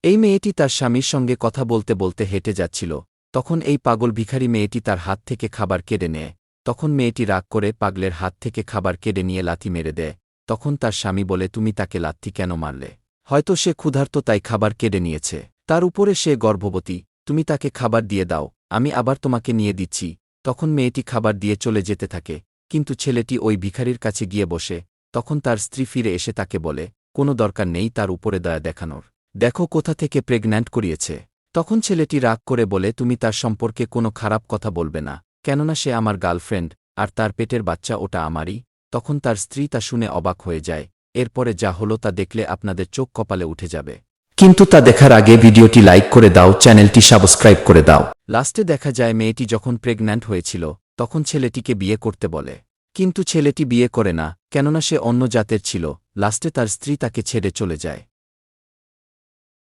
এই মেয়েটি তার স্বামীর সঙ্গে কথা বলতে বলতে হেঁটে যাচ্ছিল। তখন এই পাগল ভিখারি মেয়েটি তার হাত থেকে খাবার কেড়ে নেয়। তখন মেয়েটি রাগ করে পাগলের হাত থেকে খাবার কেড়ে নিয়ে লাথি মেরে দেয়। তখন তার স্বামী বলে, তুমি তাকে লাথি কেন মারলে? হয়তো সে ক্ষুধার্ত, তাই খাবার কেড়ে নিয়েছে। তার উপরে সে গর্ভবতী, তুমি তাকে খাবার দিয়ে দাও, আমি আবার তোমাকে নিয়ে দিচ্ছি। তখন মেয়েটি খাবার দিয়ে চলে যেতে থাকে, কিন্তু ছেলেটি ওই ভিখারির কাছে গিয়ে বসে। তখন তার স্ত্রী ফিরে এসে তাকে বলে, কোনো দরকার নেই তার উপরে দয়া দেখানোর, দেখো কোথা থেকে প্রেগন্যান্ট করিয়েছে। তখন ছেলেটি রাগ করে বলে, তুমি তার সম্পর্কে কোনো খারাপ কথা বলবে না, কেননা সে আমার গার্লফ্রেন্ড, আর তার পেটের বাচ্চা ওটা আমারই। তখন তার স্ত্রী তা শুনে অবাক হয়ে যায়। এরপরে যা হলো তা দেখলে আপনাদের চোখ কপালে উঠে যাবে। কিন্তু তা দেখার আগে ভিডিওটি লাইক করে দাও, চ্যানেলটি সাবস্ক্রাইব করে দাও। লাস্টে দেখা যায় মেয়েটি যখন প্রেগন্যান্ট হয়েছিল তখন ছেলেটিকে বিয়ে করতে বলে, কিন্তু ছেলেটি বিয়ে করে না, কেননা সে অন্য জাতের ছিল। লাস্টে তার স্ত্রী তাকে ছেড়ে চলে যায়।